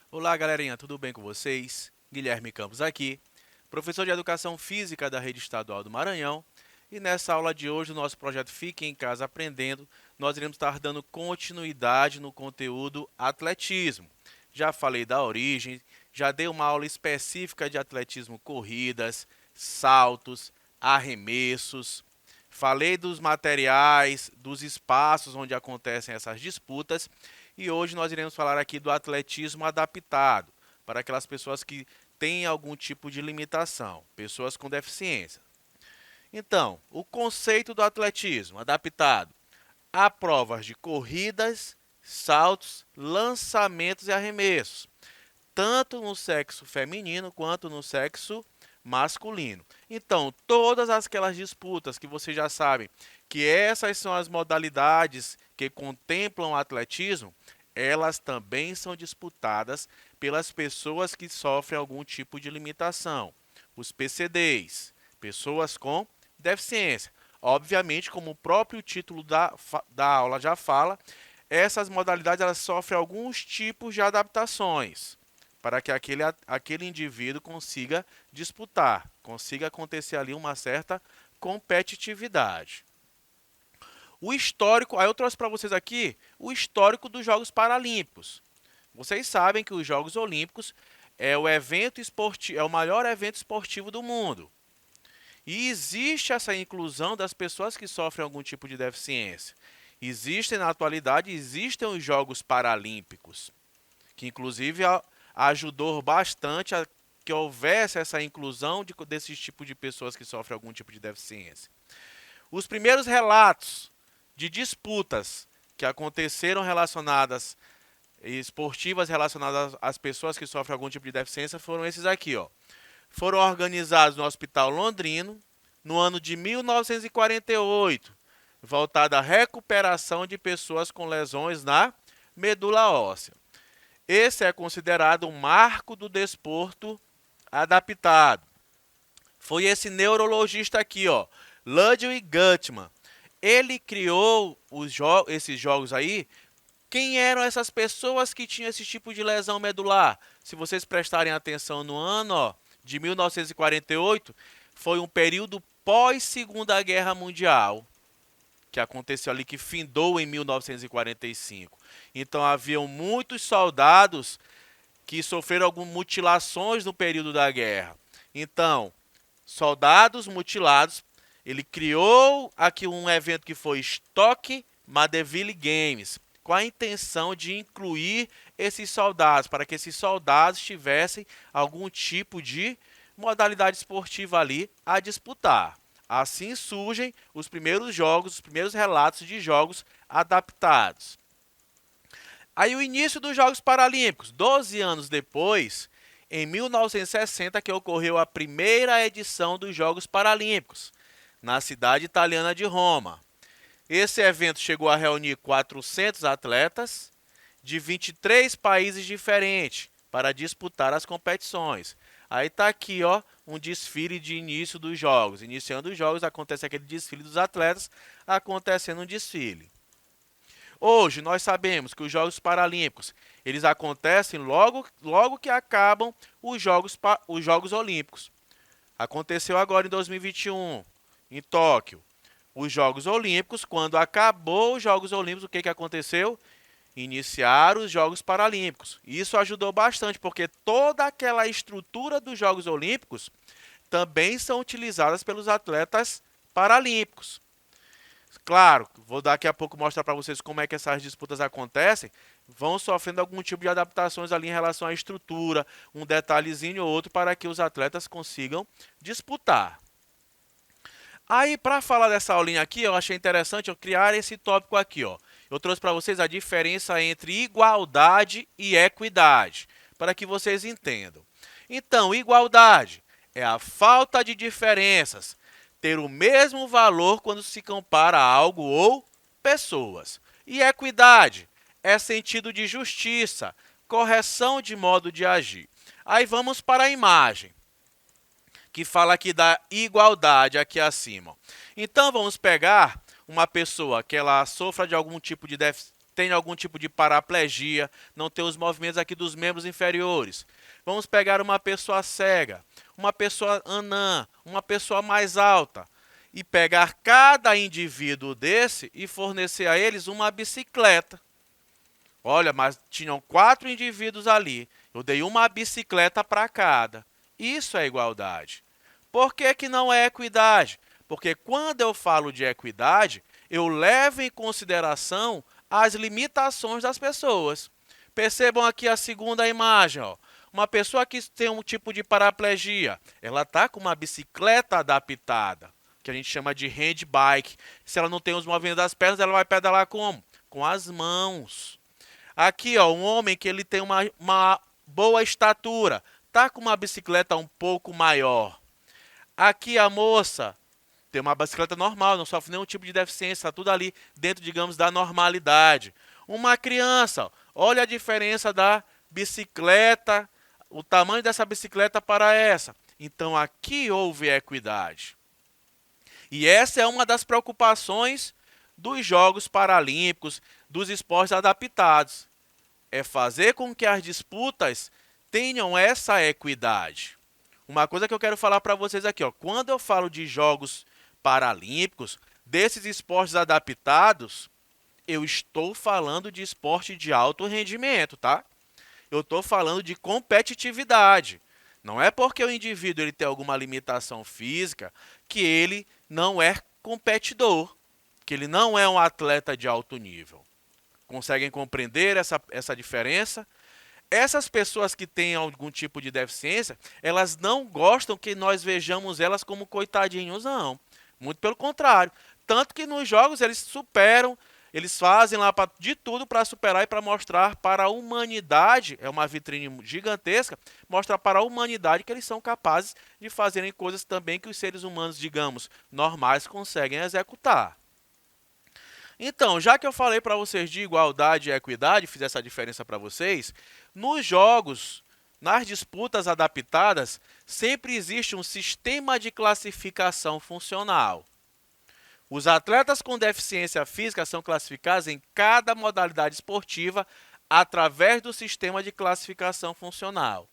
Olá, galerinha, tudo bem com vocês? Guilherme Campos aqui, professor de Educação Física da Rede Estadual do Maranhão. E nessa aula de hoje, o nosso projeto Fique em Casa Aprendendo, nós iremos estar dando continuidade no conteúdo atletismo. Já falei da origem, já dei uma aula específica de atletismo, corridas, saltos, arremessos. Falei dos materiais, dos espaços onde acontecem essas disputas. E hoje nós iremos falar aqui do atletismo adaptado, para aquelas pessoas que têm algum tipo de limitação, pessoas com deficiência. Então, o conceito do atletismo adaptado a provas de corridas, saltos, lançamentos e arremessos, tanto no sexo feminino quanto no sexo masculino. Então, todas aquelas disputas que vocês já sabem que essas são as modalidades que contemplam o atletismo, elas também são disputadas pelas pessoas que sofrem algum tipo de limitação, os PCDs, pessoas com deficiência. Obviamente, como o próprio título da aula já fala, essas modalidades elas sofrem alguns tipos de adaptações para que aquele indivíduo consiga disputar, consiga acontecer ali uma certa competitividade. O histórico, aí eu trouxe para vocês aqui o histórico dos Jogos Paralímpicos. Vocês sabem que os Jogos Olímpicos é o evento esportivo, é o maior evento esportivo do mundo. E existe essa inclusão das pessoas que sofrem algum tipo de deficiência. Existem, na atualidade, existem os Jogos Paralímpicos, que inclusive ajudou bastante a que houvesse essa inclusão desses tipos de pessoas que sofrem algum tipo de deficiência. Os primeiros relatos de disputas que aconteceram relacionadas, esportivas relacionadas às pessoas que sofrem algum tipo de deficiência foram esses aqui, ó. Foram organizados no Hospital Londrino no ano de 1948, voltada à recuperação de pessoas com lesões na medula óssea. Esse é considerado um marco do desporto adaptado. Foi esse neurologista aqui, ó, Ludwig Guttmann. Ele criou esses jogos aí. Quem eram essas pessoas que tinham esse tipo de lesão medular? Se vocês prestarem atenção no ano, ó, de 1948, foi um período pós-Segunda Guerra Mundial, que aconteceu ali, que findou em 1945. Então, haviam muitos soldados que sofreram algumas mutilações no período da guerra. Então, soldados mutilados, ele criou aqui um evento que foi Stock Mandeville Games, com a intenção de incluir esses soldados, para que esses soldados tivessem algum tipo de modalidade esportiva ali a disputar. Assim surgem os primeiros jogos, os primeiros relatos de jogos adaptados. Aí o início dos Jogos Paralímpicos, 12 anos depois, em 1960, que ocorreu a primeira edição dos Jogos Paralímpicos, na cidade italiana de Roma. Esse evento chegou a reunir 400 atletas de 23 países diferentes para disputar as competições. Aí está aqui, ó, um desfile de início dos jogos. Iniciando os jogos, acontece aquele desfile dos atletas, acontecendo um desfile. Hoje, nós sabemos que os Jogos Paralímpicos, eles acontecem logo que acabam os Jogos Olímpicos. Aconteceu agora em 2021, em Tóquio. Os Jogos Olímpicos, quando acabou os Jogos Olímpicos, o que aconteceu? Iniciaram os Jogos Paralímpicos. Isso ajudou bastante, porque toda aquela estrutura dos Jogos Olímpicos também são utilizadas pelos atletas paralímpicos. Claro, vou daqui a pouco mostrar para vocês como é que essas disputas acontecem. Vão sofrendo algum tipo de adaptações ali em relação à estrutura, um detalhezinho ou outro para que os atletas consigam disputar. Aí, para falar dessa aulinha aqui, eu achei interessante eu criar esse tópico aqui, ó. Eu trouxe para vocês a diferença entre igualdade e equidade, para que vocês entendam. Então, igualdade é a falta de diferenças, ter o mesmo valor quando se compara algo ou pessoas. E equidade é sentido de justiça, correção de modo de agir. Aí vamos para a imagem. que fala aqui da igualdade aqui acima. Então vamos pegar uma pessoa que ela sofra de algum tipo de tem algum tipo de paraplegia, não tem os movimentos aqui dos membros inferiores. Vamos pegar uma pessoa cega, uma pessoa anã, uma pessoa mais alta e pegar cada indivíduo desse e fornecer a eles uma bicicleta. Olha, mas tinham 4 indivíduos ali. Eu dei uma bicicleta para cada. Isso é igualdade. Por que que não é equidade? Porque quando eu falo de equidade, eu levo em consideração as limitações das pessoas. Percebam aqui a segunda imagem. Ó. Uma pessoa que tem um tipo de paraplegia, ela está com uma bicicleta adaptada, que a gente chama de hand bike. Se ela não tem os movimentos das pernas, ela vai pedalar como? Com as mãos. Aqui, ó, um homem que ele tem uma boa estatura, tá com uma bicicleta um pouco maior. Aqui a moça tem uma bicicleta normal, não sofre nenhum tipo de deficiência, está tudo ali dentro, digamos, da normalidade. Uma criança, ó, olha a diferença da bicicleta, o tamanho dessa bicicleta para essa. Então aqui houve equidade. E essa é uma das preocupações dos Jogos Paralímpicos, dos esportes adaptados. É fazer com que as disputas tenham essa equidade. Uma coisa que eu quero falar para vocês aqui, ó, quando eu falo de Jogos Paralímpicos, desses esportes adaptados, eu estou falando de esporte de alto rendimento, tá? Eu estou falando de competitividade. Não é porque o indivíduo ele tem alguma limitação física que ele não é competidor, que ele não é um atleta de alto nível. Conseguem compreender essa diferença? Essas pessoas que têm algum tipo de deficiência, elas não gostam que nós vejamos elas como coitadinhos, não. Muito pelo contrário. Tanto que nos jogos eles superam, eles fazem lá de tudo para superar e para mostrar para a humanidade, é uma vitrine gigantesca, mostrar para a humanidade que eles são capazes de fazerem coisas também que os seres humanos, digamos, normais conseguem executar. Então, já que eu falei para vocês de igualdade e equidade, fiz essa diferença para vocês, nos jogos, nas disputas adaptadas, sempre existe um sistema de classificação funcional. Os atletas com deficiência física são classificados em cada modalidade esportiva através do sistema de classificação funcional.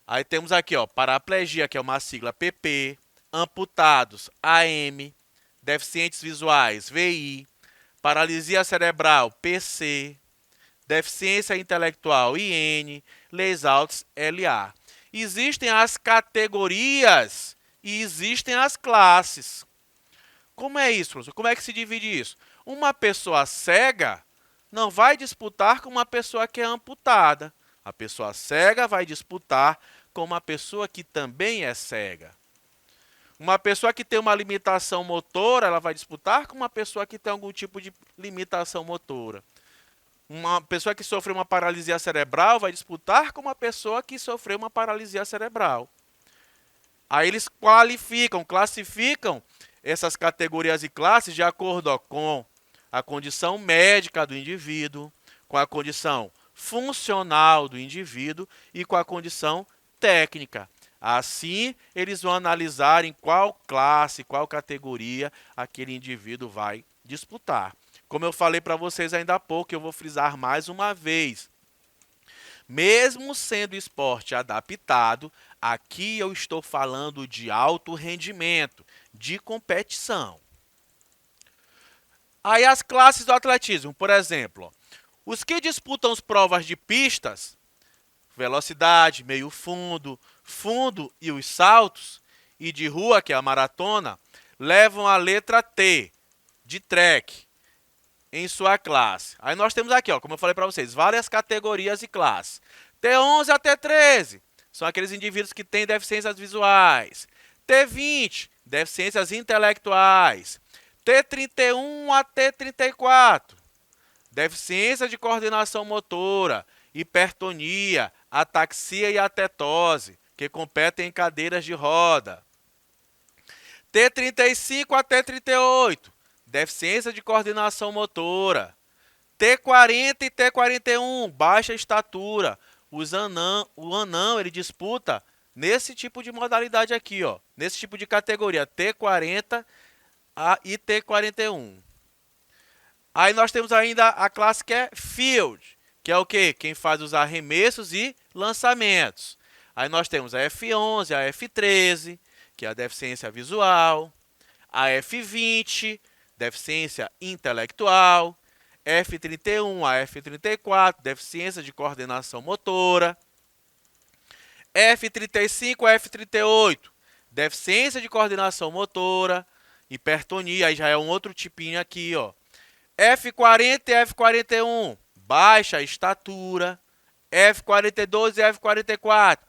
Aí temos aqui, ó, paraplegia, que é uma sigla PP, amputados, AM, deficientes visuais, VI, paralisia cerebral, PC, deficiência intelectual, IN, lesados, LA. Existem as categorias e existem as classes. Como é isso, professor? Como é que se divide isso? Uma pessoa cega não vai disputar com uma pessoa que é amputada. A pessoa cega vai disputar com uma pessoa que também é cega. Uma pessoa que tem uma limitação motora, ela vai disputar com uma pessoa que tem algum tipo de limitação motora. Uma pessoa que sofreu uma paralisia cerebral vai disputar com uma pessoa que sofreu uma paralisia cerebral. Aí eles classificam essas categorias e classes de acordo com a condição médica do indivíduo, com a condição funcional do indivíduo e com a condição técnica. Assim, eles vão analisar em qual classe, qual categoria aquele indivíduo vai disputar. Como eu falei para vocês ainda há pouco, eu vou frisar mais uma vez. Mesmo sendo esporte adaptado, aqui eu estou falando de alto rendimento, de competição. Aí as classes do atletismo, por exemplo, os que disputam as provas de pistas, velocidade, meio fundo, fundo e os saltos, e de rua, que é a maratona, levam a letra T, de track, em sua classe. Aí nós temos aqui, ó, como eu falei para vocês, várias categorias e classes. T11 a T13 são aqueles indivíduos que têm deficiências visuais. T20, deficiências intelectuais. T31 a T34, deficiência de coordenação motora, hipertonia, ataxia e atetose, que competem em cadeiras de roda. T35 a T38, deficiência de coordenação motora. T40 e T41, baixa estatura. O anão ele disputa nesse tipo de modalidade aqui, ó, nesse tipo de categoria, T40 e T41. Aí nós temos ainda a classe que é Field, que é o quê? Quem faz os arremessos e lançamentos. Aí nós temos a F11, a F13, que é a deficiência visual, a F20, deficiência intelectual, F31, a F34, deficiência de coordenação motora, F35, F38, deficiência de coordenação motora, hipertonia, aí já é um outro tipinho aqui, ó. F40 e F41, baixa estatura, F42 e F44,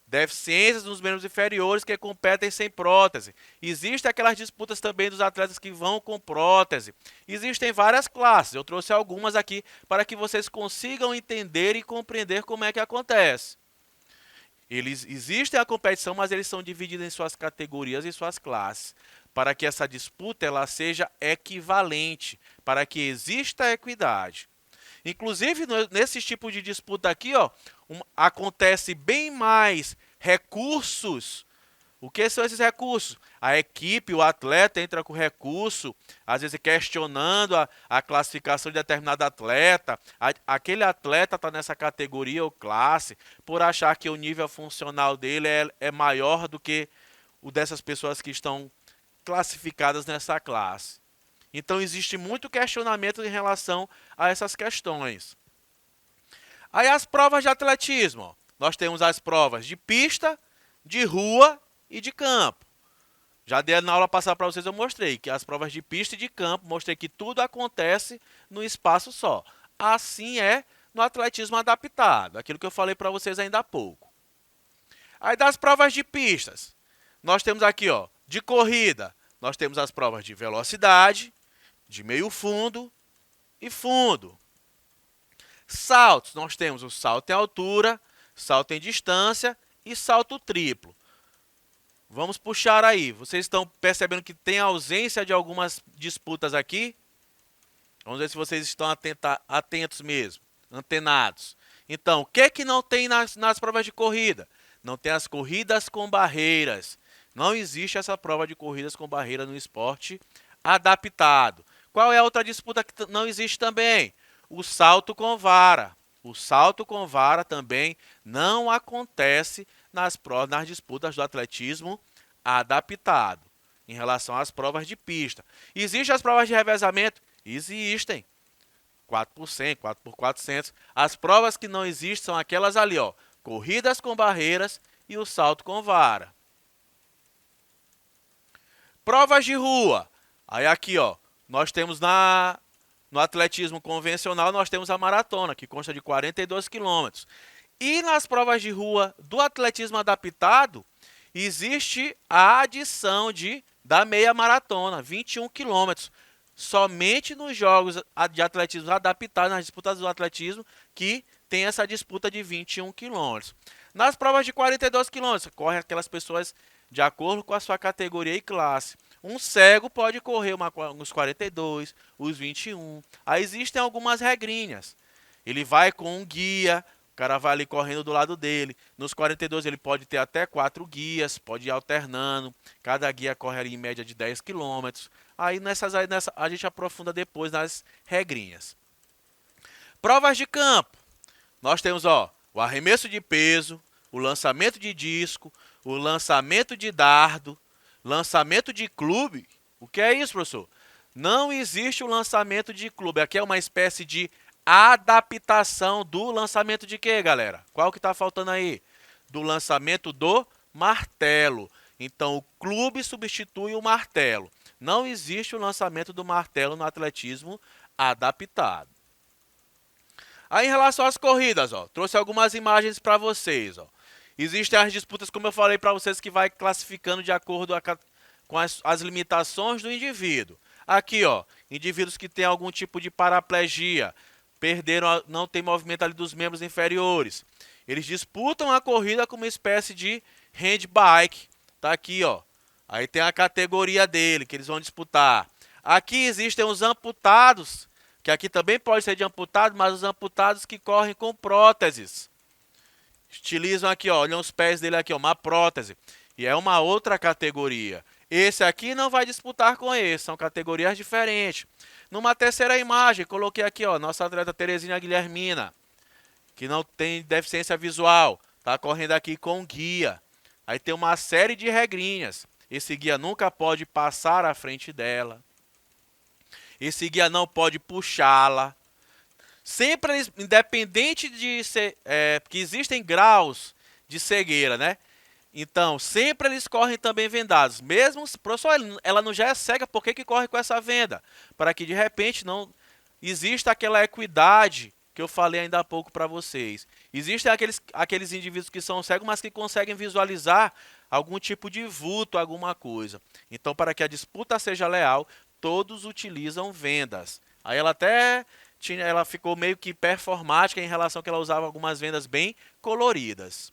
deficiências nos membros inferiores que competem sem prótese. Existem aquelas disputas também dos atletas que vão com prótese. Existem várias classes, eu trouxe algumas aqui para que vocês consigam entender e compreender como é que acontece. Eles existem a competição, mas eles são divididos em suas categorias e suas classes, para que essa disputa ela seja equivalente, para que exista equidade. Inclusive, nesse tipo de disputa aqui, ó, acontece bem mais recursos. O que são esses recursos? A equipe, o atleta entra com recurso, às vezes questionando a classificação de determinado atleta. Aquele atleta está nessa categoria ou classe por achar que o nível funcional dele é maior do que o dessas pessoas que estão classificadas nessa classe. Então existe muito questionamento em relação a essas questões. Aí as provas de atletismo. Ó. Nós temos as provas de pista, de rua e de campo. Já dei na aula passada para vocês, eu mostrei que as provas de pista e de campo, mostrei que tudo acontece no espaço só. Assim é no atletismo adaptado, aquilo que eu falei para vocês ainda há pouco. Aí das provas de pistas, nós temos aqui, ó, de corrida, nós temos as provas de velocidade, de meio fundo e fundo. Saltos, nós temos o salto em altura, salto em distância e salto triplo. Vamos puxar aí. Vocês estão percebendo que tem ausência de algumas disputas aqui? Vamos ver se vocês estão atentos mesmo, antenados. Então, o que é que não tem nas provas de corrida? Não tem as corridas com barreiras. Não existe essa prova de corridas com barreira no esporte adaptado. Qual é a outra disputa que não existe também? O salto com vara. O salto com vara também não acontece nas disputas do atletismo adaptado, em relação às provas de pista. Existem as provas de revezamento? Existem. 4 por 100, 4 por 400. As provas que não existem são aquelas ali, ó, corridas com barreiras e o salto com vara. Provas de rua. Aí aqui, ó, nós temos no atletismo convencional, nós temos a maratona, que consta de 42 quilômetros. E nas provas de rua do atletismo adaptado, existe a adição da meia maratona, 21 quilômetros. Somente nos jogos de atletismo adaptado, nas disputas do atletismo, que tem essa disputa de 21 quilômetros. Nas provas de 42 quilômetros, correm aquelas pessoas de acordo com a sua categoria e classe. Um cego pode correr uns 42, os 21. Aí existem algumas regrinhas. Ele vai com um guia, o cara vai ali correndo do lado dele. Nos 42 ele pode ter até 4 guias, pode ir alternando. Cada guia corre ali em média de 10 quilômetros. Aí a gente aprofunda depois nas regrinhas. Provas de campo. Nós temos, ó, o arremesso de peso, o lançamento de disco, o lançamento de dardo, lançamento de clube. O que é isso, professor? Não existe o lançamento de clube. Aqui é uma espécie de adaptação do lançamento de quê, galera? Qual que está faltando aí? Do lançamento do martelo. Então, o clube substitui o martelo. Não existe o lançamento do martelo no atletismo adaptado. Aí, em relação às corridas, ó, trouxe algumas imagens para vocês. Ó. Existem as disputas, como eu falei para vocês, que vai classificando de acordo com as limitações do indivíduo. Aqui, ó, indivíduos que têm algum tipo de paraplegia, perderam, não tem movimento ali dos membros inferiores. Eles disputam a corrida com uma espécie de handbike. Tá aqui, ó. Aí tem a categoria dele, que eles vão disputar. Aqui existem os amputados, que aqui também pode ser de amputado, mas os amputados que correm com próteses. Utilizam aqui, ó, olham os pés dele aqui, ó, uma prótese. E é uma outra categoria. Esse aqui não vai disputar com esse, são categorias diferentes. Numa terceira imagem, coloquei aqui, ó, nossa atleta Terezinha Guilhermina, que não tem deficiência visual, tá correndo aqui com guia. Aí tem uma série de regrinhas. Esse guia nunca pode passar à frente dela. Esse guia não pode puxá-la. Sempre, independente de ser, que existem graus de cegueira, né? Então, sempre eles correm também vendados. Mesmo, professor, ela não já é cega, por que corre com essa venda? Para que de repente não exista aquela equidade que eu falei ainda há pouco para vocês. Existem aqueles indivíduos que são cegos, mas que conseguem visualizar algum tipo de vulto, alguma coisa. Então, para que a disputa seja leal, todos utilizam vendas. Aí ela ficou meio que performática em relação a que ela usava algumas vendas bem coloridas.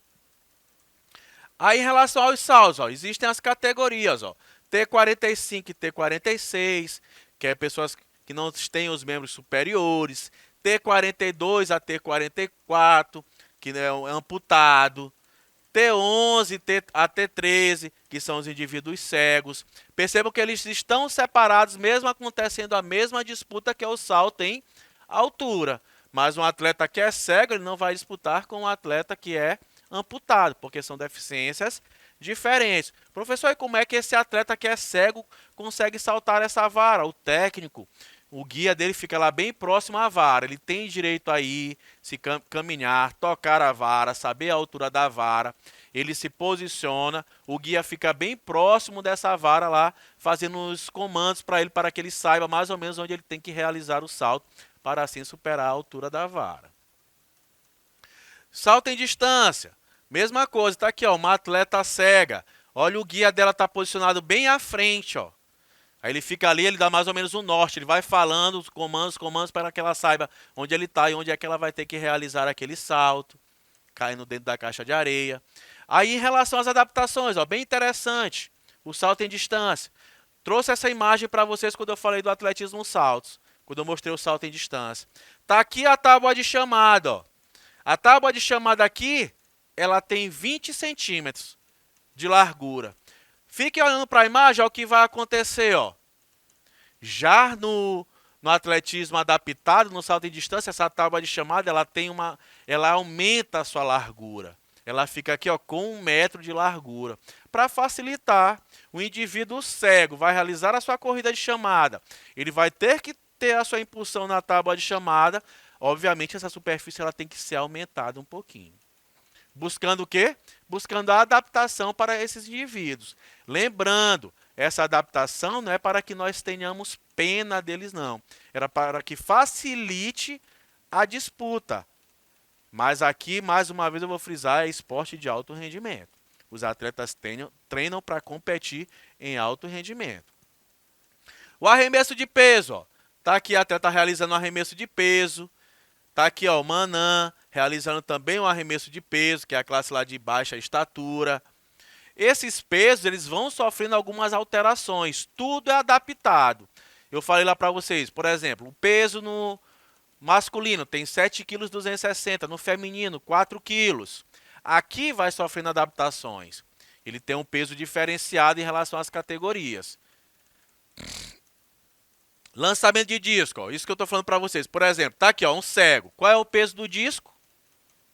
Aí, em relação aos saltos, ó, existem as categorias, ó, T45 e T46, que é pessoas que não têm os membros superiores, T42 a T44, que é amputado, T11 a T13, que são os indivíduos cegos. Percebam que eles estão separados, mesmo acontecendo a mesma disputa que é o salto em altura. Mas um atleta que é cego, ele não vai disputar com um atleta que é amputado, porque são deficiências diferentes. Professor, e como é que esse atleta que é cego consegue saltar essa vara? O técnico, o guia dele fica lá bem próximo à vara. Ele tem direito a ir, se caminhar, tocar a vara, saber a altura da vara. Ele se posiciona, o guia fica bem próximo dessa vara lá, fazendo os comandos para ele, para que ele saiba mais ou menos onde ele tem que realizar o salto, para assim superar a altura da vara. Salto em distância. Mesma coisa, está aqui, ó, uma atleta cega. Olha, o guia dela está posicionado bem à frente, ó. Aí ele fica ali, ele dá mais ou menos o norte, ele vai falando os comandos para que ela saiba onde ele está e onde é que ela vai ter que realizar aquele salto, caindo dentro da caixa de areia. Aí em relação às adaptações, ó, bem interessante, o salto em distância. Trouxe essa imagem para vocês quando eu falei do atletismo saltos, quando eu mostrei o salto em distância. Tá aqui a tábua de chamada, ó. A tábua de chamada aqui, ela tem 20 centímetros de largura. Fique olhando para a imagem, ó, o que vai acontecer, ó. Já no atletismo adaptado, no salto em distância, essa tábua de chamada, ela aumenta a sua largura. Ela fica aqui, ó, com 1 metro de largura. Para facilitar, o indivíduo cego vai realizar a sua corrida de chamada. Ele vai ter que ter a sua impulsão na tábua de chamada. Obviamente, essa superfície ela tem que ser aumentada um pouquinho. Buscando o quê? Buscando a adaptação para esses indivíduos. Lembrando, essa adaptação não é para que nós tenhamos pena deles, não. Era para que facilite a disputa. Mas aqui, mais uma vez, eu vou frisar, é esporte de alto rendimento. Os atletas treinam para competir em alto rendimento. O arremesso de peso, ó. Tá aqui a atleta realizando o arremesso de peso. Tá aqui, ó, o Manan realizando também um arremesso de peso, que é a classe lá de baixa estatura. Esses pesos, eles vão sofrendo algumas alterações. Tudo é adaptado. Eu falei lá para vocês, por exemplo, o peso no masculino tem 7,260 kg, no feminino 4 kg. Aqui vai sofrendo adaptações. Ele tem um peso diferenciado em relação às categorias. Lançamento de disco, ó, isso que eu estou falando para vocês. Por exemplo, tá aqui, ó, um cego. Qual é o peso do disco?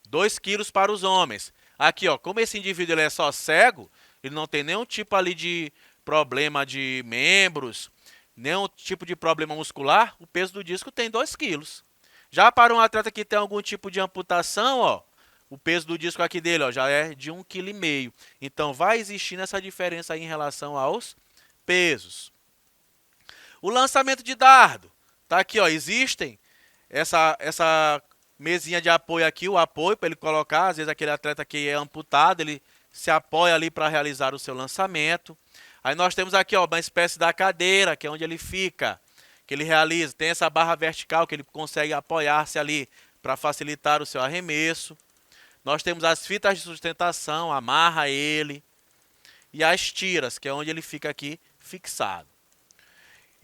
2 kg para os homens. Aqui, ó, como esse indivíduo ele é só cego, ele não tem nenhum tipo ali de problema de membros, nenhum tipo de problema muscular, o peso do disco tem 2 kg. Já para um atleta que tem algum tipo de amputação, ó, o peso do disco aqui dele, ó, já é de 1,5 kg. Então, vai existindo essa diferença aí em relação aos pesos. O lançamento de dardo. Tá aqui, ó, existem essa mesinha de apoio aqui, o apoio para ele colocar, às vezes aquele atleta que é amputado, ele se apoia ali para realizar o seu lançamento. Aí nós temos aqui, ó, uma espécie da cadeira, que é onde ele fica, que ele realiza. Tem essa barra vertical que ele consegue apoiar-se ali para facilitar o seu arremesso. Nós temos as fitas de sustentação, amarra ele. E as tiras, que é onde ele fica aqui fixado.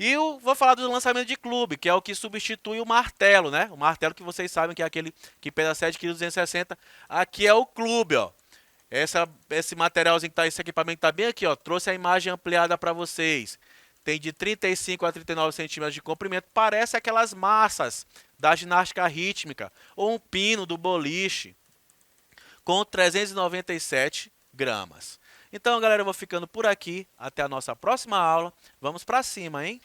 E vou falar do lançamento de clube, que é o que substitui o martelo, né? O martelo que vocês sabem que é aquele que pesa 7,260 kg. Aqui é o clube, ó. Esse materialzinho que tá, esse equipamento que tá bem aqui, ó. Trouxe a imagem ampliada para vocês. Tem de 35 a 39 centímetros de comprimento. Parece aquelas massas da ginástica rítmica ou um pino do boliche, com 397 gramas. Então, galera, eu vou ficando por aqui. Até a nossa próxima aula. Vamos para cima, hein?